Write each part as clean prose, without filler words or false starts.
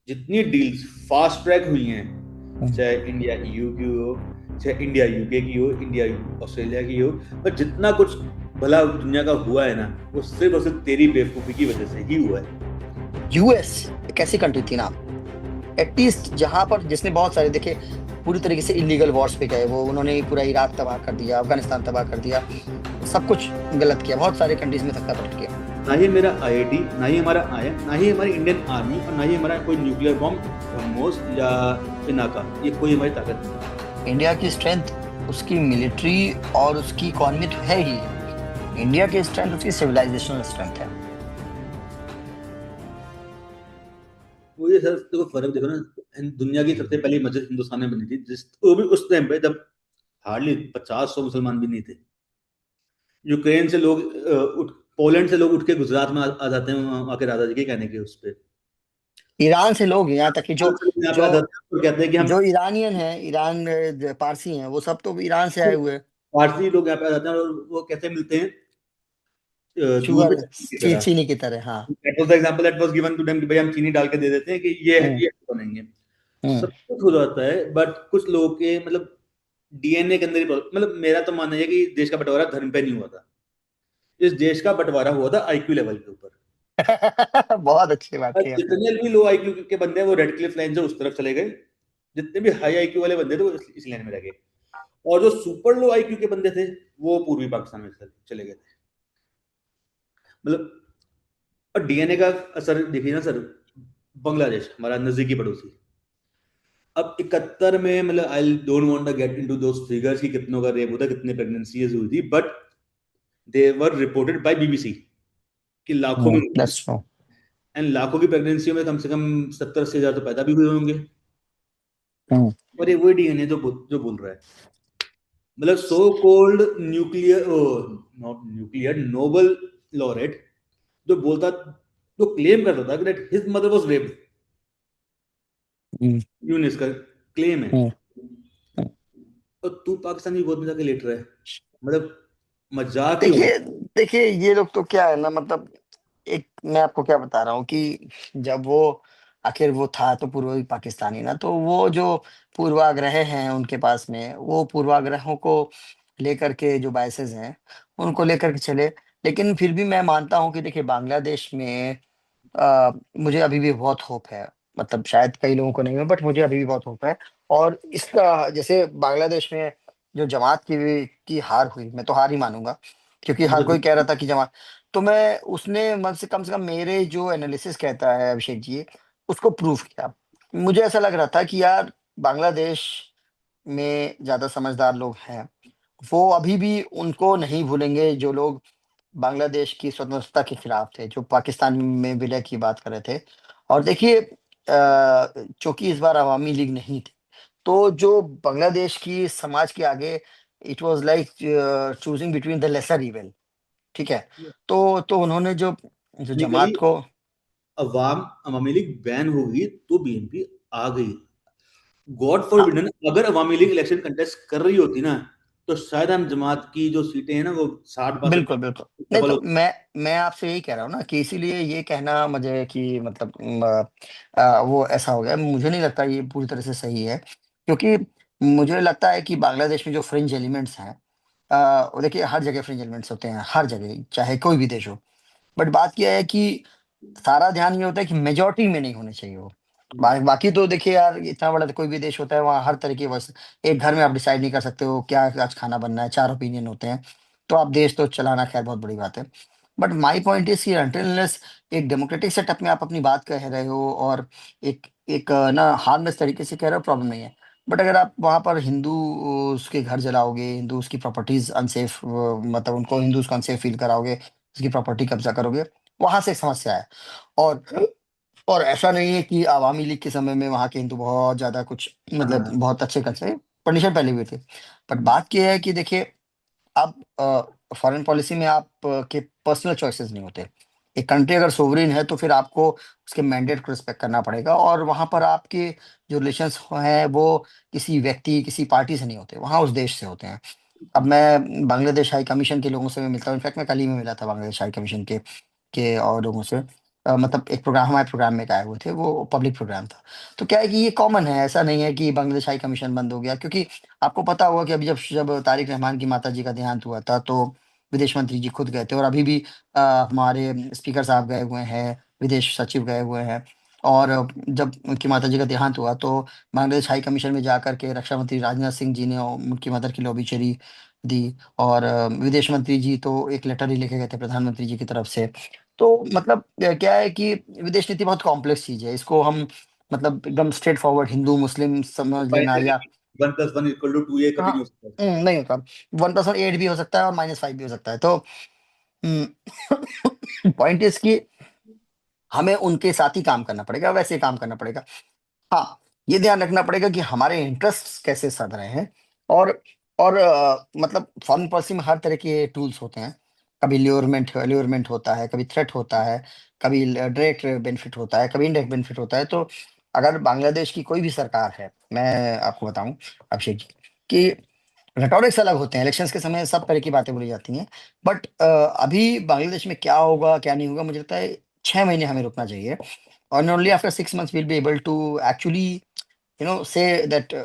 जितनी deals fast track हुई हैं, हम्म। चाहे इंडिया ईयू की हो, चाहे इंडिया यूके की हो, इंडिया ऑस्ट्रेलिया की हो, पर जितना कुछ भला दुनिया का हुआ है ना, वो सिर्फ और सिर्फ तेरी बेवकूफी की वजह से ही हुआ है। यूएस एक ऐसी कंट्री थी ना, एटलीस्ट जहां पर जिसने बहुत सारे देखे, पूरी तरीके से इलीगल वॉर्स पे गए, वो उन्होंने पूरा इराक तबाह कर दिया, अफगानिस्तान तबाह कर दिया, सब कुछ गलत किया, बहुत सारे कंट्रीज में धक्का पलट किया। ना ही मेरा आईआईटी, ना ही हमारा आया, ना ही हमारी इंडियन आर्मी, और ना ही हमारा कोई न्यूक्लियर बॉम्ब, ब्रह्मोस या पिनाका, ये कोई हमारी ताकत नहीं। इंडिया की स्ट्रेंथ उसकी मिलिट्री और उसकी इकोनॉमी तो है ही। इंडिया की स्ट्रेंथ उसकी सिविलाइजेशनल स्ट्रेंथ है। वो ये सर देखो फर्क देखो ना, दुनिया की सबसे पहली मस्जिद हिंदुस्तान में बनी थी, जिस वो भी उस टाइम पे जब हार्डली 50-100 मुसलमान भी नहीं थे। यूक्रेन से लोग पोलैंड से लोग उठ के गुजरात में आ जाते हैं, वहाँ के दादाजी के कहने के उस पे। ईरान से लोग, यहाँ तक कि जो ईरान से लोग यहाँ पे आ जो जाते हैं और कहते हैं कि हम जो ईरानियन है, ईरान पारसी हैं, वो सब तो ईरान से आए हुए हैं। पारसी लोग यहाँ पे आ जाते हैं, और वो कैसे मिलते हैं, दूध में शुगर, चीनी की तरह। चीनी की तरह, हाँ। That was the example that was given to them कि भाई हम चीनी डाल के दे देते हैं कि हम्म। ये बनेंगे। हम्म। सब कुछ हो जाता है, बट कुछ लोगों के मतलब डीएनए के अंदर ही मतलब मेरा तो मानना है कि देश का बंटवारा धर्म पे नहीं हुआ था, इस देश का बंटवारा हुआ था आईक्यू लेवल के ऊपर। बहुत अच्छी बात और कही आपने। जितने भी लो आईक्यू के बंदे हैं वो रेड क्लिफ लाइन से उस तरफ चले गए, जितने भी हाई आईक्यू वाले बंदे थे वो इस लाइन में रह गए, और जो सुपर लो आईक्यू के बंदे थे वो पूर्वी पाकिस्तान में चले गए थे। मतलब और डीएनए का असर देखिए ना सर, बांग्लादेश हमारा नजदीकी पड़ोसी, अब 71 में, मतलब I don't want to get into those figures कि कितनों का रेप होता, कितने प्रेगनेंसीज हुई थी, but they were reported by BBC कि लाखों में हुई थी। That's true. एंड लाखों की प्रेगनेंसियों में कम से कम 70-80 हजार तो पैदा भी हुए होंगे। हम्म। और ये वही डीएनए जो बोल रहा है, मतलब so cold nuclear, not nuclear, Nobel laureate, जो बोलता, जो क्लेम करता था कि his mother was raped, hmm. Yunus का क्लेम है, हम्म। और तू पाकिस्तानी गोद में जाके लेट रहा है, मतलब मजाक ही हो देखिए, गया। देखिए ये लोग तो क्या है ना, मतलब एक मैं आपको क्या बता रहा हूँ कि जब वो, आखिर वो था तो पूर्वी पाकिस्तानी ना, तो वो जो पूर्वाग्रह हैं उनके पास में, वो पूर्वाग्रहों को लेकर के जो बायसेस हैं उनको लेकर के चले। लेकिन फिर भी मैं मानता हूँ कि देखिए बांग्लादेश में मुझे अभी भी बहुत होप है। मतलब शायद कई लोगों को नहीं हो, बट मुझे अभी भी बहुत होप है। और इसका जैसे बांग्लादेश में जो जमात की हार हुई, मैं तो हार ही मानूंगा, क्योंकि हर कोई कह रहा था कि जमात, तो मैं उसने मन से कम मेरे जो एनालिसिस कहता है अभिषेक जी, उसको प्रूव किया। मुझे ऐसा लग रहा था कि यार बांग्लादेश में ज्यादा समझदार लोग हैं, वो अभी भी उनको नहीं भूलेंगे जो लोग बांग्लादेश की स्वतंत्रता के खिलाफ थे, जो पाकिस्तान में विलय की बात कर रहे थे। और देखिए चूंकि इस बार अवामी लीग नहीं थी, तो जो बांग्लादेश की समाज के आगे, it was like choosing between the lesser evil. ठीक है। तो उन्होंने जो जो टेक्निकली जमात को, अवाम अवामी लीग बैन होगी तो बीएनपी आ गई। गॉड फॉर हाँ बिडन, अगर अवामी लीग इलेक्शन कंटेस्ट कर रही होती ना, तो शायद हम जमात की जो सीटें हैं ना वो 60-62 बिल्कुल बिल्कुल। नहीं डबल तो होती। मैं आपसे यही कह रहा हूँ ना कि इसीलिए ये कहना मुझे कि मतलब वो ऐसा हो गया, मुझे नहीं लगता ये पूरी तरह से सही है। क्योंकि मुझे लगता है कि बांग्लादेश में जो फ्रिंज एलिमेंट्स हैं, वो देखिए हर जगह फ्रिंज एलिमेंट्स होते हैं, हर जगह चाहे कोई भी देश हो। बट बात क्या है कि सारा ध्यान ये होता है कि मेजोरिटी में नहीं होने चाहिए वो। बाकी तो देखिए यार, इतना बड़ा तो कोई भी देश होता है, वहाँ हर तरह की वॉइस, एक घर में आप डिसाइड नहीं कर सकते हो क्या आज खाना बनना है, चार ओपिनियन होते हैं। तो आप देश तो चलाना खैर बहुत बड़ी बात है। बट माई पॉइंट इज कि until unless एक डेमोक्रेटिक सेटअप में आप अपनी बात कह रहे हो, और एक एक ना हार्मलेस तरीके से कह रहे हो, प्रॉब्लम नहीं है। बट अगर आप वहां पर हिंदू उसके घर जलाओगे, हिंदू उसकी प्रॉपर्टीज अनसेफ, मतलब उनको हिंदूज को अनसेफ फील कराओगे, उसकी प्रॉपर्टी कब्जा करोगे, वहां से एक समस्या है। और और ऐसा नहीं है कि अवामी लीग के समय में वहाँ के हिंदू बहुत ज्यादा कुछ, मतलब हाँ, बहुत अच्छे खासे कंडीशन पहले हुए थे। बट बात यह है कि देखिए, अब फॉरेन पॉलिसी में आप के पर्सनल चॉइसेस नहीं होते। एक कंट्री अगर सोवरेन है तो फिर आपको उसके मैंडेट को रिस्पेक्ट करना पड़ेगा, और वहां पर आपके जो रिलेशंस हैं वो किसी व्यक्ति, किसी पार्टी से नहीं होते, वहां उस देश से होते हैं। अब मैं बांग्लादेश हाई कमीशन के लोगों से मैं मिलता हूँ, इनफैक्ट मैं कल ही में मिला था बांग्लादेश हाई कमीशन के और लोगों से। मतलब एक प्रोग्राम, हमारे प्रोग्राम में आए हुए थे, वो पब्लिक प्रोग्राम था। तो क्या है कि ये कॉमन है, ऐसा नहीं है कि बांग्लादेश हाई कमीशन बंद हो गया, क्योंकि आपको पता होगा कि अभी जब जब तारिक रहमान की माता जी का देहांत हुआ था, तो विदेश मंत्री जी खुद गए थे, और अभी भी हमारे स्पीकर साहब गए हुए हैं, विदेश सचिव गए हुए हैं। और जब उनकी माता जी का देहांत हुआ, तो बांग्लादेश हाई कमीशन में जाकर के रक्षा मंत्री राजनाथ सिंह जी ने उनकी मदर की लॉबी दी, और विदेश मंत्री जी तो एक लेटर ही लिखे गए थे प्रधानमंत्री जी की तरफ से। तो मतलब क्या है कि विदेश नीति बहुत कॉम्प्लेक्स चीज है, इसको हम मतलब एकदम स्ट्रेट फॉरवर्ड हिंदू मुस्लिम समझ लेना, बाइनरी, या 1+1=2 ये कभी हाँ, नहीं हो सकता। नहीं होता। 1+1 8 भी हो सकता है और -5 भी हो सकता है। तो पॉइंट इज कि हमें उनके साथ ही काम करना पड़ेगा, वैसे ही काम करना पड़ेगा। हाँ, ये ध्यान रखना पड़ेगा कि हमारे इंटरेस्ट्स कैसे सध रहे हैं। और मतलब फॉरेन पॉलिसी में हर तरह के टूल्स होते हैं। कभी ल्योरमेंट होता है, कभी थ्रेट होता है, कभी डायरेक्ट बेनिफिट होता है, कभी इनडायरेक्ट बेनिफिट होता है। तो अगर बांग्लादेश की कोई भी सरकार है, मैं आपको बताऊं अभिषेक जी, कि रेटोरिक्स अलग होते हैं, इलेक्शंस के समय सब तरह की बातें बोली जाती हैं, बट अभी बांग्लादेश में क्या होगा क्या नहीं होगा, मुझे लगता है 6 महीने हमें रुकना चाहिए। और only after 6 months we'll be able to actually say that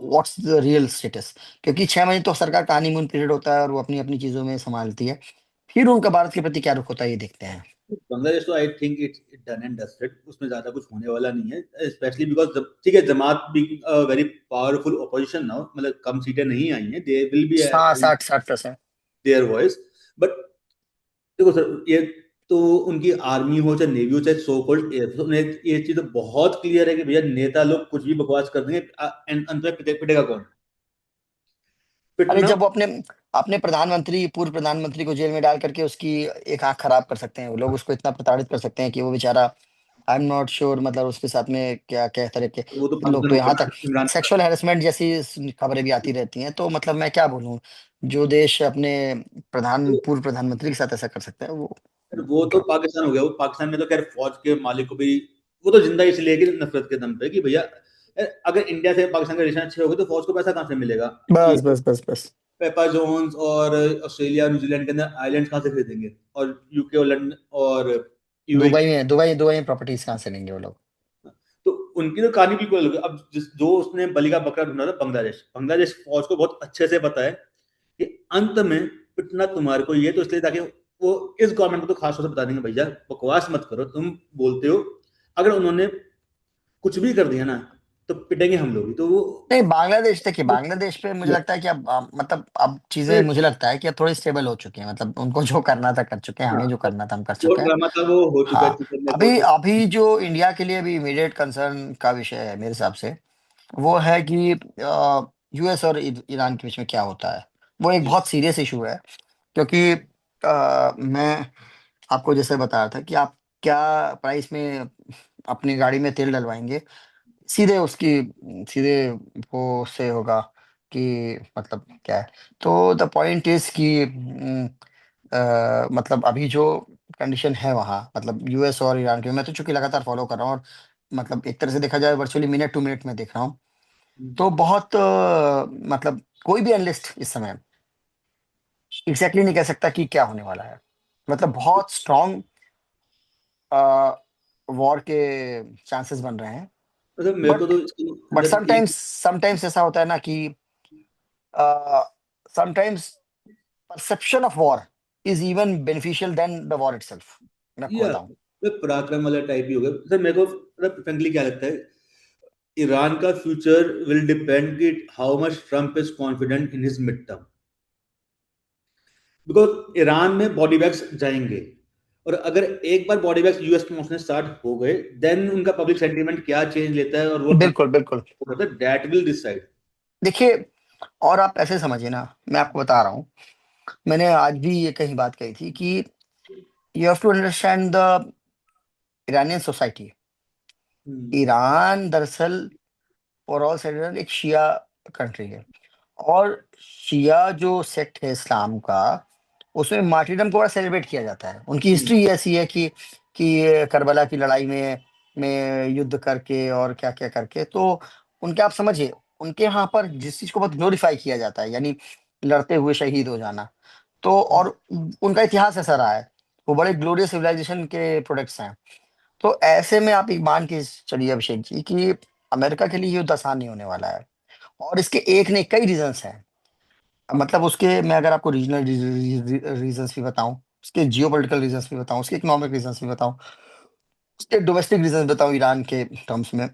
what's the real status। क्योंकि 6 महीने तो सरकार का हनीमून पीरियड होता है, और वो अपनी अपनी चीजों में संभालती है। फिर उनका भारत के प्रति क्या रुख होता है, ये देखते हैं। बांग्लादेश तो I think it's done and dusted, उसमें ज्यादा कुछ होने वाला नहीं है, स्पेशली बिकॉज ठीक है, जमात भी वेरी पावरफुल ऑपोजिशन नाउ, मतलब कम सीटें नहीं आई हैं, दे विल बी हाँ, 60-60%। Their voice. बट देखो सर, ये तो उनकी आर्मी हो चाहे नेवी हो चाहे सो कॉल्ड एयर, तो उन्हें ये चीज तो बहुत क्लियर है कि भैया नेता लोग कुछ भी बकवास कर देंगे, एंड अंत में पिटेगा कौन? अरे पिटना। जब वो अपने अपने प्रधानमंत्री, पूर्व प्रधानमंत्री को जेल में डाल करके उसकी एक आंख खराब कर सकते हैं, वो लोग उसको इतना प्रताड़ित कर सकते हैं कि वो बेचारा, आई एम नॉट श्योर मतलब उसके साथ में क्या क्या तरह के वो तो लोग, पाकिस्तान तो हो यहाँ गया तक ना, इमरान खान। सेक्सुअल हैरेसमेंट जैसी खबरें भी आती रहती हैं। तो मतलब मैं क्या बोलूँ, जो देश अपने पूर्व प्रधानमंत्री के साथ ऐसा कर सकता है, वो वो तो क्या। पाकिस्तान हो गया, वो पाकिस्तान में तो खैर फौज के मालिक को भी वो तो जिंदा इसलिए कि नफरत के दम पे कि भैया अगर इंडिया से पाकिस्तान के रिलेशन अच्छे हो गए तो फौज को पैसा कहाँ से मिलेगा? ये बस बस बस बस। पेपा जोन्स और ऑस्ट्रेलिया न्यूजीलैंड के अंदर आइलैंड कहाँ से खरीदेंगे, और यूके और लंदन और यूए। दुबई में प्रॉपर्टीज कहाँ से लेंगे वो लोग। तो उनकी तो कहानी बिल्कुल अलग है। अब जो उसने बलि का बकरा ढूंढा था, बांग्लादेश बांग्लादेश फौज को बहुत अच्छे से पता है कि अंत में पिटना तुम्हारे को, ये तो इसलिए ताकि वो इस गवर्नमेंट को तो खास तौर से बता देंगे भैया बकवास मत करो, तुम बोलते हो, अगर उन्होंने कुछ भी कर दिया ना तो पिटेंगे हम लोग भी। तो वो नहीं, बांग्लादेश देखिए, बांग्लादेश पे मुझे लगता है कि अब मतलब अब चीजें मुझे लगता है कि अब थोड़ी स्टेबल हो चुकी हैं। मतलब उनको जो करना था कर चुके हैं, हमें जो करना था हम कर जो चुके हैं। ड्रामा था वो हो चुका है, हाँ, चिकन में अभी तो। अभी जो इंडिया के लिए अभी इमीडिएट कंसर्न का विषय है मेरे हिसाब से, वो है कि यूएस और ईरान के बीच में क्या होता है। वो एक जी। बहुत सीरियस इशू है, क्योंकि मैं आपको जैसे बता रहा था कि आप क्या प्राइस में अपनी गाड़ी में तेल डलवाएंगे, सीधे उसकी सीधे वो से होगा कि मतलब क्या है। तो द पॉइंट इज कि मतलब अभी जो कंडीशन है वहाँ, मतलब यूएस और ईरान के, मैं तो चूंकि लगातार फॉलो कर रहा हूँ, और मतलब एक तरह से देखा जाए वर्चुअली मिनट टू मिनट में देख रहा हूँ। तो बहुत मतलब कोई भी एनालिस्ट इस समय एग्जैक्टली नहीं कह सकता कि क्या होने वाला है। मतलब बहुत स्ट्रांग वॉर के चांसेस बन रहे हैं। मतलब मेरे को बट तो इसके बट अंदर एक समटाइम्स ऐसा होता है ना कि sometimes perception of war is even beneficial than the war itself. मैं आपको या बताऊं। पराक्रम वाला टाइप ही हो गया सर। मेरे को मतलब फ्रेंकली क्या लगता है, ईरान का फ्यूचर विल डिपेंड कि how much Trump is confident in his mid term, because Iran में बॉडी बैग्स जाएंगे, और अगर एक बार बॉडी बैग्स यूएस में पहुंचने स्टार्ट हो गए, देन उनका पब्लिक सेंटीमेंट क्या चेंज लेता है और वो बिल्कुल बिल्कुल। करता है, दैट विल डिसाइड। देखिए, और आप ऐसे समझिए ना, मैं आपको बता रहा हूँ, मैंने आज भी ये कहीं बात कही थी कि you have to understand the Iranian society. Iran दरअसल फॉर ऑल साइड एक शिया कंट्री है, और शिया जो सेक्ट है इस्लाम का, उसमें मार्टिरडम को बड़ा सेलिब्रेट किया जाता है। उनकी हिस्ट्री ऐसी है कि ये करबला की लड़ाई में युद्ध करके और क्या क्या करके, तो उनके आप समझिए, उनके यहाँ पर जिस चीज को बहुत ग्लोरीफाई किया जाता है, यानी लड़ते हुए शहीद हो जाना। तो और उनका इतिहास ऐसा रहा है, वो बड़े ग्लोरियस सिविलाइजेशन के प्रोडक्ट्स हैं। तो ऐसे में आप एक मान के चलिए अभिषेक जी कि अमेरिका के लिए युद्ध आसान नहीं होने वाला है। और इसके एक नहीं कई रीजंस हैं। मतलब उसके मैं अगर आपको रीजनल रीजंस भी बताऊं, उसके जियोपॉलिटिकल रीजंस भी बताऊं, उसके इकोनॉमिक रीजंस भी बताऊं, उसके डोमेस्टिक रीजंस बताऊं ईरान के टर्म्स में,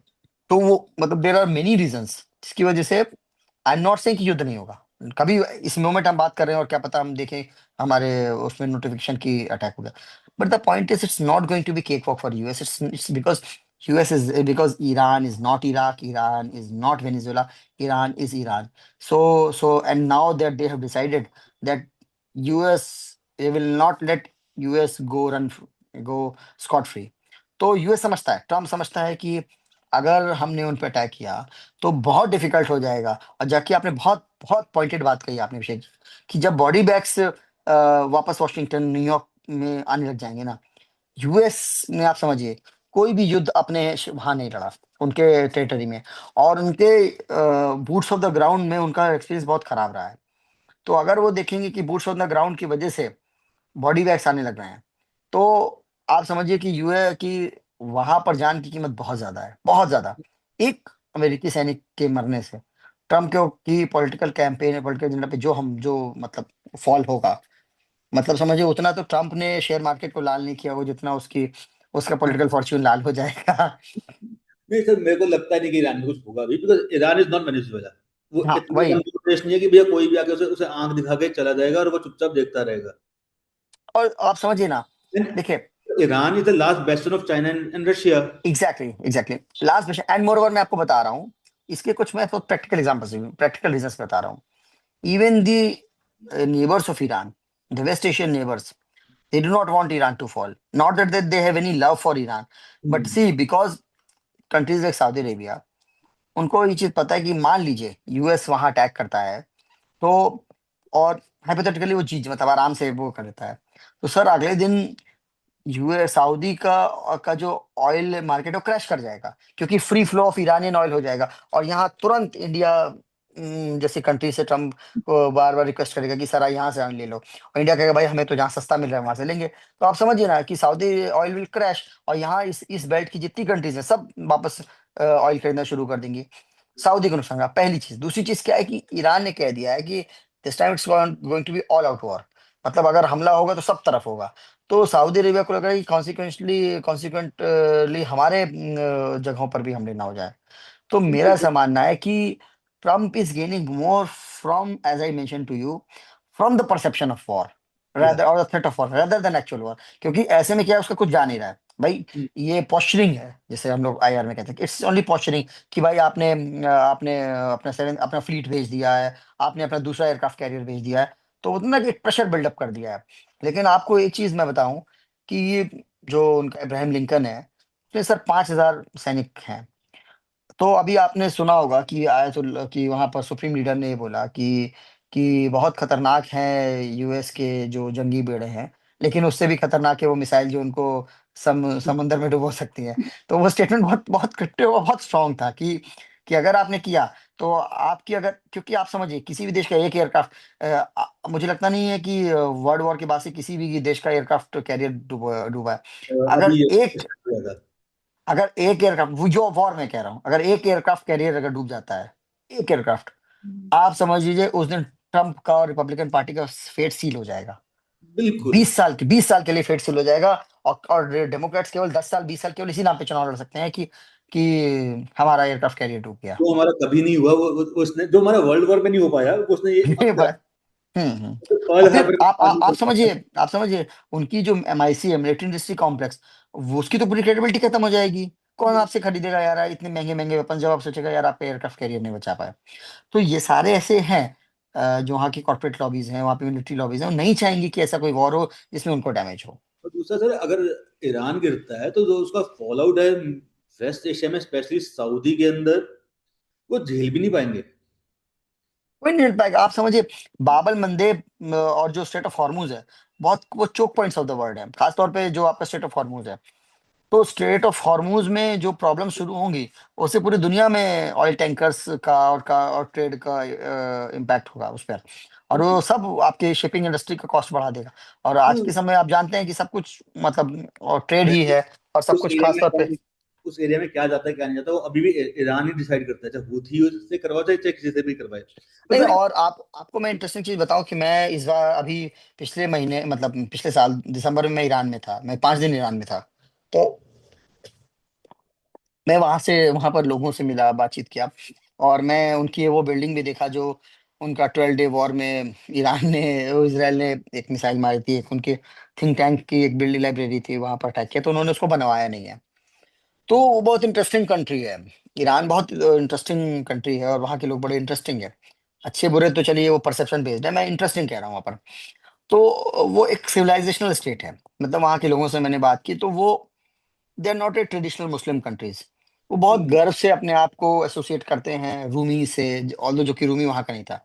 तो वो मतलब देर आर मेनी रीजंस जिसकी वजह से आई एम नॉट सेइंग कि युद्ध नहीं होगा कभी। इस मोमेंट हम बात कर रहे हैं और क्या पता हम देखें हमारे उसमें नोटिफिकेशन की अटैक हो गया। But the point is it's not going to be cake walk for US. It's because US is because Iran is not Iraq, Iran is not Venezuela, Iran is Iran. So and now that they have decided that US, they will not let US go scot free। तो US समझता है, Trump समझता है कि अगर हमने उन पर अटैक किया तो बहुत डिफिकल्ट हो जाएगा। और जाके आपने बहुत बहुत पॉइंटेड बात कही आपने अभिषेक जी, कि जब बॉडी बैग्स वापस वॉशिंगटन न्यूयॉर्क में आने लग जाएंगे ना, यूएस में आप समझिए कोई भी युद्ध अपने वहां नहीं लड़ा उनके टेरिटरी में। और उनके बूट्स ऑफ द ग्राउंड में उनका एक्सपीरियंस बहुत खराब रहा है। तो अगर वो देखेंगे कि बूट्स ऑफ द ग्राउंड की वजह से बॉडी बैग्स आने लग रहे हैं, तो आप समझिए कि यूए की वहां पर जान की कीमत बहुत ज्यादा है, बहुत ज्यादा। एक अमेरिकी सैनिक के मरने से ट्रम्प के की पॉलिटिकल कैंपेन, पॉलिटिकल एजेंडा पे जो मतलब फॉल होगा, मतलब समझिए उतना तो ट्रम्प ने शेयर मार्केट को लाल नहीं किया हो जितना उसकी उसका पॉलिटिकल फॉर्च्यून लाल हो जाएगा। नहीं सर, मेरे को लगता नहीं कि ईरान में कुछ होगा अभी, because Iran is not Venezuela. वो हाँ इतनी वही। कमजोर देश नहीं है कि भैया कोई भी आके उसे उसे आंख दिखा के चला जाएगा और वो चुपचाप देखता रहेगा। और आप समझिए ना, देखिए Iran is the last bastion of China and Russia. Exactly exactly last question and moreover मैं आपको बता रहा हूँ इसके कुछ मैं तो प्रैक्टिकल एग्जांपल्स, प्रैक्टिकल रीजंस बता रहा हूँ। Even the neighbors of Iran, the West Asian neighbors, they do not want Iran to fall. Not that they have any love for Iran, but see, because countries like Saudi Arabia, उनको ये चीज पता है कि मान लीजिए US वहां attack करता है, तो और हाइपोथेटिकली वो चीज मतलब आराम से वो कर लेता है, तो सर अगले दिन यूएस सऊदी का जो ऑयल मार्केट है वो क्रैश कर जाएगा, क्योंकि free flow of Iranian oil हो जाएगा। और यहाँ तुरंत इंडिया जैसी कंट्री से ट्रम्प को बार बार रिक्वेस्ट करेगा कि सर यहाँ से ऑयल ले लो, और इंडिया कहेगा भाई हमें तो जहाँ सस्ता मिल रहा है वहां से लेंगे। तो आप समझिए ना कि सऊदी ऑयल विल क्रैश, और यहाँ इस बेल्ट की जितनी कंट्रीज हैं सब वापस ऑयल खरीदना शुरू कर देंगी। सऊदी को नुकसान होगा, पहली चीज। दूसरी चीज क्या है कि ईरान ने कह दिया है कि this time it's going to be all out war, मतलब अगर हमला होगा तो सब तरफ होगा। तो सऊदी अरेबिया को लग रहा है कि कॉन्सिक्वेंटली हमारे जगहों पर भी हमले ना हो जाए। तो मेरा ऐसा मानना है कि Trump is gaining more from, as I mention to you, from the perception of war या rather और threat of war rather than actual war. क्योंकि ऐसे में क्या है उसका कुछ जा नहीं रहा है भाई, ये पोस्चरिंग है जैसे हम लोग आईआर में कहते हैं, इट्स ओनली पोस्चरिंग। कि भाई आपने अपना अपना फ्लीट भेज दिया है, आपने अपना दूसरा एयरक्राफ्ट कैरियर भेज दिया है, तो उतना एक प्रेशर बिल्डअप कर दिया है। लेकिन आपको एक चीज मैं बताऊं कि ये जो उनका इब्राहिम लिंकन है, उसमें सर 5,000 सैनिक हैं। तो अभी आपने सुना होगा कि आयतुल्ला कि वहां पर सुप्रीम लीडर ने ये बोला कि बहुत खतरनाक है यूएस के जो जंगी बेड़े हैं, लेकिन उससे भी खतरनाक है वो मिसाइल जो उनको समुंदर में डुबो सकती है। तो वो स्टेटमेंट बहुत बहुत क्रिप्टिव और बहुत स्ट्रांग था कि अगर आपने किया तो आपकी अगर, क्योंकि आप समझिए किसी भी देश का एक एयरक्राफ्ट, मुझे लगता नहीं है कि वर्ल्ड वॉर के बाद से किसी भी देश का एयरक्राफ्ट कैरियर डूबा है। अगर अभी एक अगर एक एयरक्राफ्ट, जो वॉर में कह रहा हूं, अगर एक एयरक्राफ्ट कैरियर अगर डूब जाता है, एक एयरक्राफ्ट, आप समझ लीजिए उस दिन ट्रम्प का और रिपब्लिकन पार्टी का फेट सील हो जाएगा। बिल्कुल। 20 साल के लिए फेट सील हो जाएगा। और डेमोक्रेट्स केवल 10 साल 20 साल केवल इसी नाम पे चुनाव लड़ सकते हैं कि हमारा एयरक्राफ्ट कैरियर डूब गया। जो हमारा कभी नहीं हुआ, उसने जो हमारा वर्ल्ड वॉर में नहीं हो पाया, उसने ये अब ये करा। बात। पर्ल और फिर हार्बर आप समझिए उनकी जो एमआईसी है, मिलिट्री इंडस्ट्री कॉम्प्लेक्स, वो उसकी तो पूरी क्रेडिबिलिटी खत्म हो जाएगी। कौन आपसे खरीदेगा यार इतने महंगे महंगे वेपन, जब आप सोचेगा यार आपका एयरक्राफ्ट कैरियर नहीं बचा पाए। तो ये सारे ऐसे हैं जो वहाँ की कॉर्पोरेट लॉबीज हैं, वहाँ पे मिलिट्री लॉबीज हैं, वो नहीं चाहेंगी कि ऐसा कोई वॉर हो जिसमें उनको डैमेज हो। और दूसरा सर, अगर ईरान गिरता है तो जो उसका फॉल आउट है वेस्ट एशिया में, स्पेशली सऊदी के अंदर, वो झेल भी नहीं पाएंगे। कोई नहीं मिल पाएगा। आप समझिए बाबल मंदेब और जो स्टेट ऑफ हॉर्मूज है, बहुत वो choke points of the world है, खासतौर पे जो आपका स्टेट ऑफ हॉर्मूज है। तो स्ट्रेट ऑफ हॉर्मूज में जो प्रॉब्लम शुरू होंगी, उससे पूरी दुनिया में ऑयल टैंकर्स का और ट्रेड का इम्पैक्ट होगा उस पर। और वो सब आपके शिपिंग इंडस्ट्री का कॉस्ट बढ़ा देगा। और आज के समय आप जानते हैं कि सब कुछ मतलब और ट्रेड ही है, और सब उस कुछ एरिया खास तौर पे। में उस एरिया में क्या जाता है क्या नहीं जाता, वो अभी भी ईरान ही डिसाइड करता है, चाहे हूथी से करवाओ चाहे किसी से भी करवाए। पर नहीं, फिर और आपको मैं इंटरेस्टिंग चीज बताऊं कि मैं इस बार अभी पिछले महीने मतलब पिछले साल दिसंबर में मैं ईरान में था, मैं 5 दिन ईरान में था। तो मैं वहां पर लोगों से मिला, बातचीत किया, और मैं उनकी वो बिल्डिंग भी देखा जो उनका 12 डे वॉर में ईरान ने इसराइल ने एक मिसाइल मारी थी। एक उनके थिंक टैंक की एक बिल्डिंग लाइब्रेरी थी, वहां पर अटैक किया, तो उन्होंने उसको बनवाया नहीं है। तो वो बहुत इंटरेस्टिंग कंट्री है। ईरान बहुत इंटरेस्टिंग कंट्री है, और वहाँ के लोग बड़े इंटरेस्टिंग है। अच्छे बुरे तो चलिए वो परसेप्शन बेस्ड है, मैं इंटरेस्टिंग कह रहा हूँ वहाँ पर। तो वो एक सिविलाइजेशनल स्टेट है। मतलब वहाँ के लोगों से मैंने बात की तो वो they are not a traditional Muslim countries. वो बहुत गर्व से अपने आप को एसोसिएट करते हैं रूमी से, ऑल्दो जो कि रूमी वहाँ का नहीं था।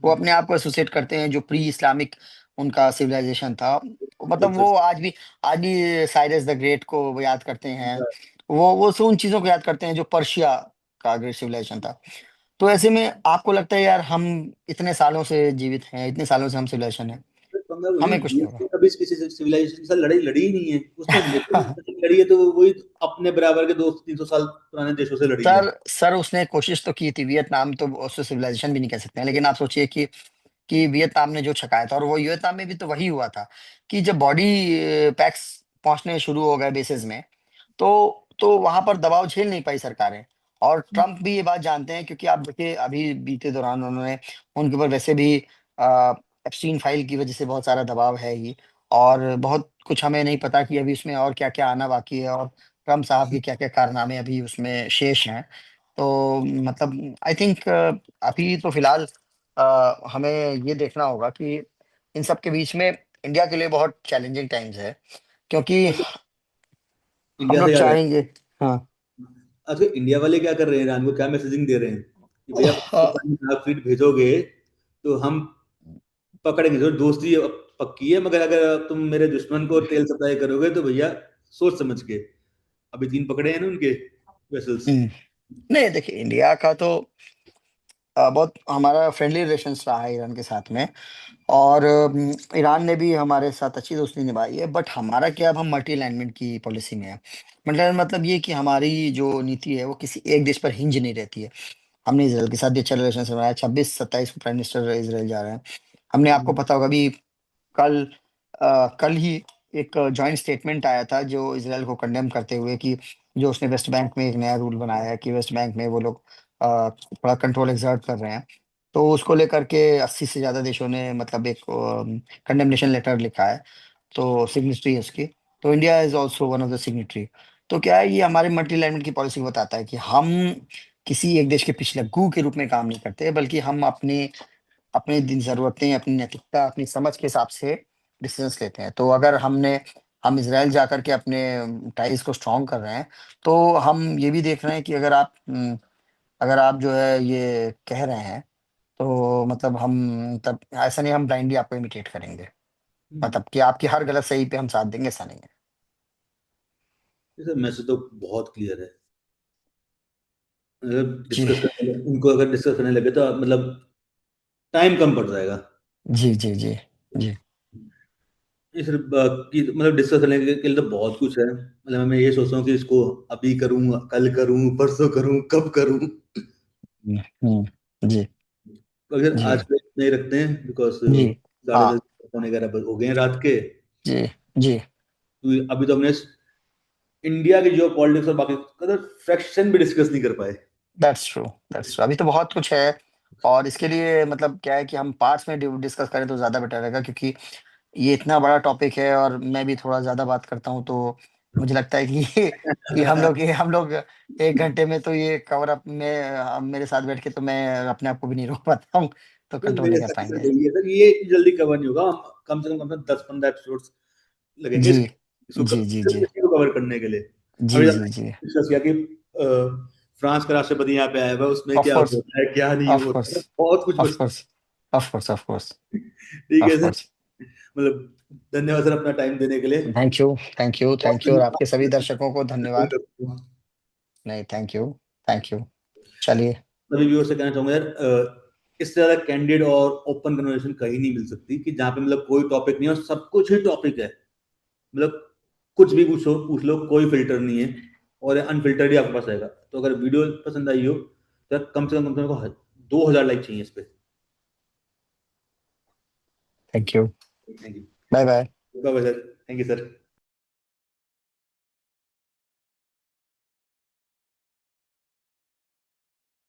वो अपने आप को एसोसिएट करते हैं जो प्री इस्लामिक उनका सिविलाइजेशन था। मतलब वो आज भी साइरस द ग्रेट को वो याद करते हैं। वो उन चीजों को याद करते हैं जो पर्शिया का ग्रेट सिविलाइजेशन था। तो ऐसे में आपको लगता है यार हम इतने सालों से जीवित हैं, इतने सालों से हम सिविलाइजेशन है, पंगा वही है, हमें कुछ नहीं यूएस होगा। ने कभी किसी सिविलाइजेशन के साथ लड़ाई लड़ी ही नहीं है, उसने नेटो से लड़ी है तो वही अपने बराबर के 200-300 साल पुराने देशों से लड़ी है। सर उसने कोशिश तो की थी, वियतनाम तो उसको सिविलाइजेशन भी नहीं कह सकते हैं, लेकिन आप सोचिए कि वियतनाम ने जो छकाया था, और वो वियतनाम में भी तो वही हुआ था कि जब बॉडी पैक्स पहुंचने शुरू हो गए बेसिस में, तो वहां पर दबाव झेल नहीं पाई सरकारें। और ट्रम्प भी ये बात जानते हैं, क्योंकि आप देखिए अभी बीते दौरान उन्होंने उनके ऊपर वैसे भी एप्स्टीन फाइल की वजह से बहुत सारा दबाव है ही। और बहुत कुछ हमें नहीं पता कि अभी उसमें और क्या क्या आना बाकी है, और ट्रम्प साहब के क्या क्या कारनामे अभी उसमें शेष हैं। तो मतलब आई थिंक अभी तो फिलहाल हमें ये देखना होगा कि इन सब के बीच में इंडिया के लिए बहुत चैलेंजिंग टाइम्स है, क्योंकि मतलब हम इंडिया से लोग क्या कर चाहेंगे। हाँ। आजकल इंडिया वाले क्या कर रहे हैं, ईरान को क्या मैसेजिंग दे रहे हैं कि भैया हाँ। पाकिस्तान फीट भेजोगे तो हम पकड़ेंगे, जो दोस्ती अब पक्की है, मगर अगर तुम मेरे दुश्मन को तेल सप्लाई करोगे तो भैया सोच समझ के। अभी 3 पकड़े हैं ना उनके वेसल्स। हम्म। नहीं देखिए, इंडिया का तो बहुत हमारा फ्रेंडली रिलेशंस रहा है ईरान के साथ में। और ईरान ने भी हमारे साथ अच्छी दोस्ती निभाई है। बट हमारा क्या, अब हम मल्टी अलाइनमेंट की पॉलिसी में है। मतलब ये कि हमारी जो नीति है वो किसी एक देश पर हिंज नहीं रहती है। हमने इसराइल के साथ भी अच्छा रिलेशन बनाया, 26-27 प्राइम मिनिस्टर इसराइल जा रहे हैं। हमने, आपको पता होगा अभी कल कल ही एक जॉइंट स्टेटमेंट आया था जो इसराइल को कंडेम करते हुए कि जो उसने वेस्ट बैंक में एक नया रूल बनाया है कि वेस्ट बैंक में वो लोग थोड़ा कंट्रोल एक्सर्ट कर रहे हैं। तो उसको लेकर के 80 से ज्यादा देशों ने मतलब एक कंडेमनेशन लेटर लिखा है। तो सिग्नेटरी है उसकी। तो India is also one of the signatory. तो क्या है, ये हमारे मल्टी लैंड की पॉलिसी बताता है कि हम किसी एक देश के पिछलग्गू के रूप में काम नहीं करते, बल्कि हम अपने अपने दिन जरूरतें, अपनी नैतिकता, अपनी समझ के हिसाब से डिसीजंस लेते हैं। तो अगर हम इसराइल जाकर के अपने टाइज को स्ट्रॉन्ग कर रहे हैं, तो हम ये भी देख रहे हैं कि अगर आप जो है ये कह रहे हैं, तो मतलब हम तब ऐसा नहीं हम ब्लाइंडली आपको इमिटेट करेंगे। मतलब कि आपकी हर गलत सही पे हम साथ देंगे, ऐसा नहीं है। सर मैसेज तो बहुत क्लियर है। अगर जी इनको अगर डिस्कस करने लगे तो मतलब टाइम कम पड़ जाएगा। जी जी जी जी ये सिर्फ कि मतलब डिस्कस करने के लिए तो बहुत कुछ है, मतलब मैं ये सोच रहा हूँ कि इसको अभी करूँ, कल करूँ, परसों करूँ, कब करूँ। जी अगर जी आज पे नहीं रखते हैं बिकॉज जी। 10:30 हाँ। पौने 11 हो गए हैं रात के। जी जी। तो अभी तो हमने इंडिया की जियो पॉलिटिक्स और बाकी मतलब फ्रैक्शन भी डिस्कस नहीं कर पाए। दैट्स ट्रू, अभी तो बहुत कुछ है। और इसके लिए मतलब क्या है कि हम पार्ट्स में डिस्कस करें तो ज्यादा बेटर रहेगा, क्योंकि ये इतना बड़ा टॉपिक है और मैं भी थोड़ा ज्यादा बात करता हूँ। तो मुझे लगता है कि कि हम लोग 1 घंटे में तो ये कवर अप में मेरे साथ बैठ के तो मैं अपने आप को भी नहीं रोक पाता हूँ, तो तो कंट्रोल मेरे नहीं कर हिसाब से पाएंगे। वही है सर, ये जल्दी कवर नहीं होगा। हम कम से कम 10-15 एपिसोड्स लगेंगे जी इसको जी जी जी इसी को कवर करने के लिए। जी अभी जी जी। डिस्कस किया कि फ्रांस का राष्ट्रपति यहाँ पे आया हुआ है, उसमें ऑफ क्या कोर्स, होता है क्या नहीं ऑफ होता कोर्स, है, बहुत कुछ ऑफ बस। Course, of course, of course, ठीक है ऑफ सर, कोर्स। मतलब धन्यवाद सर अपना टाइम देने के लिए। Thank you, thank you, thank you, और आपके सभी दर्शकों को धन्यवाद। सभी नहीं, थैंक यू, थैंक यू। चलिए, व्यूअर से कहना चाहूंगा यार, इससे ज्यादा कैंडिड और ओपन कन्वर्सेशन कहीं नहीं मिल सकती कि जहाँ पे मतलब कोई टॉपिक नहीं है और सब कुछ ही टॉपिक है, मतलब कुछ भी पूछ लो, कोई फिल्टर नहीं है और अनफिल्टर्ड ही आपके पास आएगा। तो अगर वीडियो पसंद आई हो तो कम से कम 2000 लाइक चाहिए इस पे। Thank you, thank you. Bye bye. Bye bye sir, thank you sir.